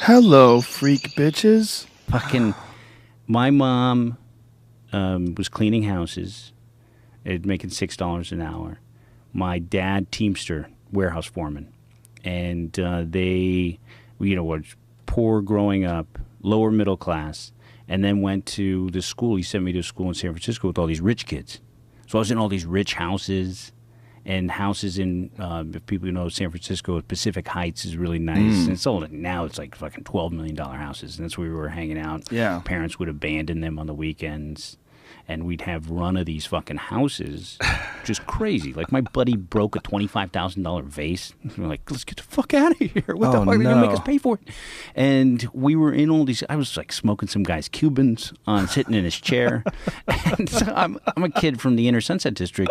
Hello, freak bitches. Fucking, my mom was cleaning houses, making $6 an hour. My dad, Teamster, warehouse foreman, and they, were poor growing up, lower middle class, and then went to the school. He sent me to school in San Francisco with all these rich kids. So I was in all these rich houses. And houses in, if people know San Francisco, Pacific Heights is really nice. And so now it's like fucking $12 million houses. And that's where we were hanging out. Yeah. Parents would abandon them on the weekends. And we'd have run of these fucking houses. Just crazy. Like my buddy broke a $25,000 vase. We're like, let's get the fuck out of here. What the fuck are they going to make us pay for it? And we were in all these, I was like smoking some guy's Cubans sitting in his chair. And so I'm a kid from the inner Sunset District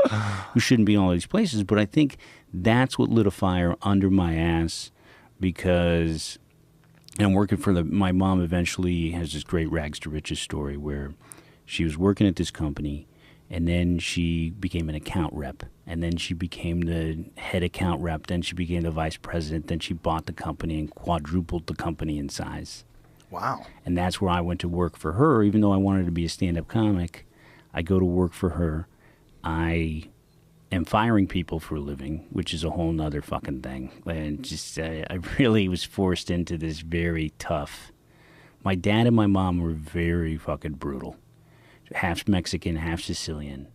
who shouldn't be in all these places. But I think that's what lit a fire under my ass because I'm working for my mom eventually has this great rags to riches story where she was working at this company, and then she became an account rep, and then she became the head account rep, then she became the vice president, then she bought the company and quadrupled the company in size. Wow. And that's where I went to work for her. Even though I wanted to be a stand-up comic, I go to work for her. I am firing people for a living, which is a whole nother fucking thing. And just I really was forced into this very tough. My dad and my mom were very fucking brutal. Half Mexican, half Sicilian.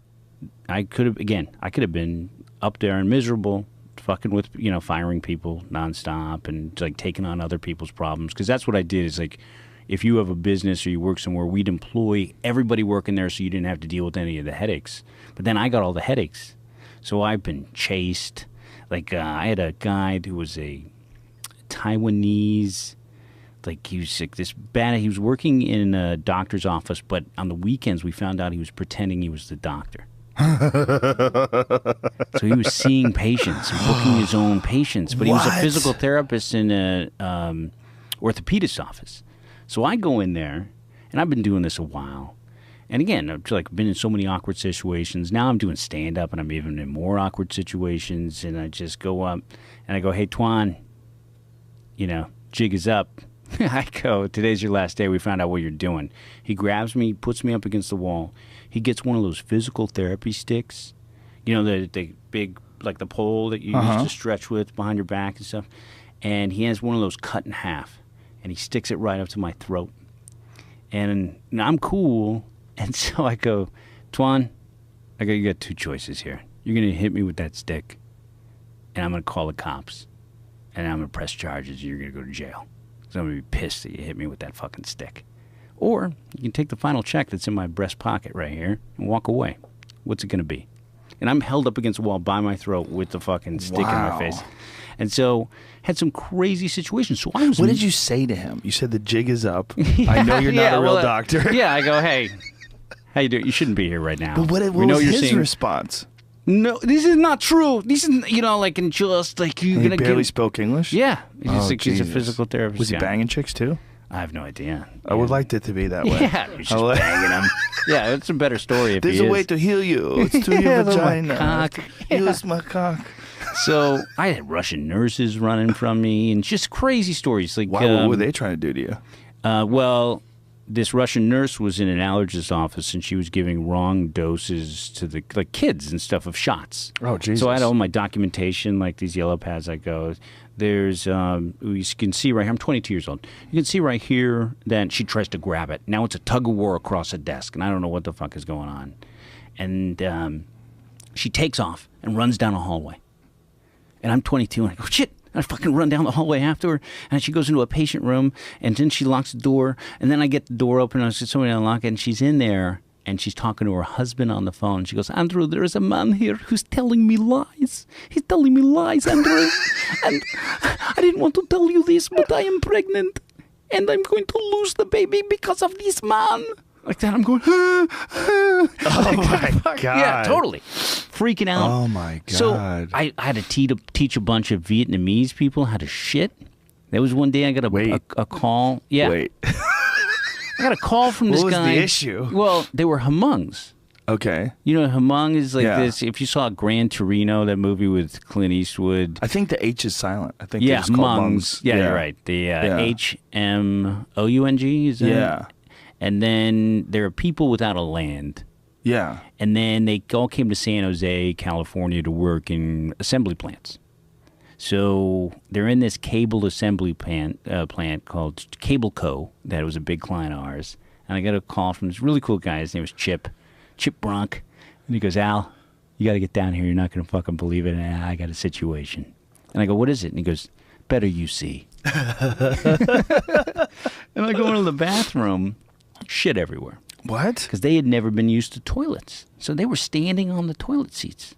I could have been up there and miserable, fucking with, firing people nonstop and like taking on other people's problems. Because that's what I did is like, if you have a business or you work somewhere, we'd employ everybody working there so you didn't have to deal with any of the headaches. But then I got all the headaches. So I've been chased. Like I had a guy who was a Taiwanese. Like he was sick, this bad. He was working in a doctor's office, but on the weekends we found out he was pretending he was the doctor. So he was seeing patients, booking his own patients, but he was a physical therapist in a orthopedist's office. So I go in there, and I've been doing this a while. And again, I've like been in so many awkward situations. Now I'm doing stand-up, and I'm even in more awkward situations. And I just go up, and I go, "Hey, Twan, jig is up." I go, "Today's your last day. We found out what you're doing." He grabs me, puts me up against the wall. He gets one of those physical therapy sticks. The big, like the pole that you used to stretch with behind your back and stuff. And he has one of those cut in half. And he sticks it right up to my throat. And I'm cool. And so I go, "Twan, you got two choices here. You're going to hit me with that stick. And I'm going to call the cops. And I'm going to press charges. And you're going to go to jail. So I'm going to be pissed that you hit me with that fucking stick. Or you can take the final check that's in my breast pocket right here and walk away. What's it going to be?" And I'm held up against the wall by my throat with the fucking stick in my face. And so had some crazy situations. So I was. What did you say to him? You said the jig is up. I know you're not a real doctor. Yeah, I go, "Hey, how you doing? You shouldn't be here right now." But what was his response? "No, this is not true. This is, and just like you're going to barely spoke English? Yeah. He's a physical therapist. Was he banging chicks too? I have no idea. I would like it to be that way. Yeah, you're just banging them. Yeah, it's a better story if There's a way to heal you. It's to your vagina. My cock. Use my cock. So I had Russian nurses running from me and just crazy stories. Like, what were they trying to do to you? Well, this Russian nurse was in an allergist's office, and she was giving wrong doses to the kids and stuff of shots. Oh, Jesus. So I had all my documentation, like these yellow pads. I go, there's, you can see right here, I'm 22 years old. You can see right here that she tries to grab it. Now it's a tug of war across a desk, and I don't know what the fuck is going on. And she takes off and runs down a hallway. And I'm 22, and I go, shit. I fucking run down the hallway after her, and she goes into a patient room, and then she locks the door, and then I get the door open, and I said, "Somebody unlock it," and she's in there, and she's talking to her husband on the phone. She goes, "Andrew, there is a man here who's telling me lies. He's telling me lies, Andrew, and I didn't want to tell you this, but I am pregnant, and I'm going to lose the baby because of this man." Like that, I'm going, oh my God. Yeah, totally. Freaking out. Oh my God. So I had to teach a bunch of Vietnamese people how to shit. There was one day I got a call. Yeah. Wait. I got a call from this guy. What was the issue? Well, they were Hmongs. Okay. You know, Hmong is like Yeah. this. If you saw Gran Torino, that movie with Clint Eastwood. I think the H is silent. I think Yeah, it's called Hmongs. Yeah, you're right. The HMOUNG is that? Yeah. And then there are people without a land. Yeah. And then they all came to San Jose, California to work in assembly plants. So they're in this cable assembly plant called Cable Co. That was a big client of ours. And I got a call from this really cool guy. His name was Chip Bronk. And he goes, Al, you got to get down here. You're not going to fucking believe it. And I got a situation. And I go, what is it? And he goes, better you see. And I go into the bathroom, shit everywhere. What? Because they had never been used to toilets. So they were standing on the toilet seats.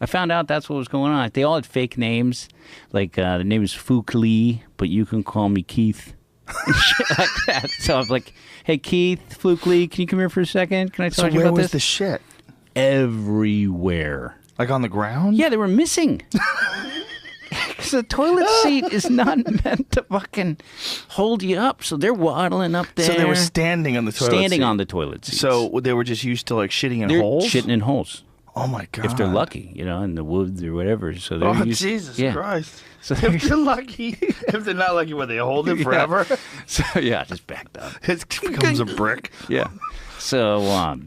I found out that's what was going on. They all had fake names. Like, the name is Fook Lee, but you can call me Keith. And shit like that. So I was like, hey, Keith, Fluke Lee, can you come here for a second? Can I talk to you where about was this? the shit? Everywhere. Like on the ground? Yeah, they were missing. Because the toilet seat is not meant to fucking hold you up. So they're waddling up there. So they were standing on the toilet Standing seat. on the toilet seats. So they were just used to like shitting in they're holes? shitting in holes. Oh my God. If they're lucky, you know, in the woods or whatever. So they're Oh, used, Jesus yeah. Christ. So If they're lucky, if they're not lucky, what, they hold it forever? So yeah, just backed up. It becomes a brick. Yeah. So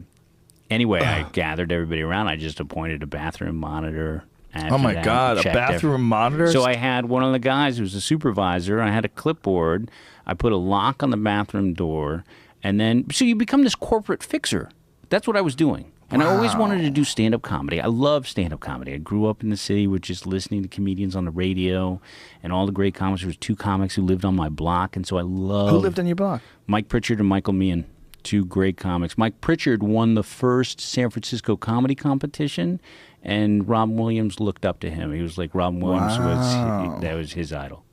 anyway, I gathered everybody around. I just appointed a bathroom monitor. Oh my God, a bathroom monitor? So I had one of the guys who was a supervisor. I had a clipboard. I put a lock on the bathroom door, and then so you become this corporate fixer. That's what I was doing. And I always wanted to do stand-up comedy. I love stand-up comedy. I grew up in the city with just listening to comedians on the radio and all the great comics. There was two comics who lived on my block, and so I loved... Who lived on your block? Mike Pritchard and Michael Meehan, two great comics. Mike Pritchard won the first San Francisco comedy competition, and Robin Williams looked up to him. He was like, Robin Williams was his idol.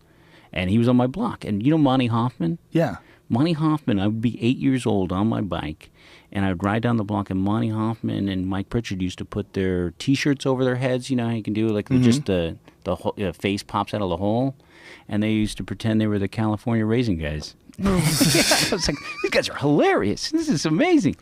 And he was on my block. And you know Monty Hoffman? Yeah. Monty Hoffman, I would be 8 years old on my bike, and I would ride down the block, and Monty Hoffman and Mike Pritchard used to put their T-shirts over their heads. You know how you can do, like, just the face pops out of the hole? And they used to pretend they were the California Raisin guys. I was like, these guys are hilarious. This is amazing.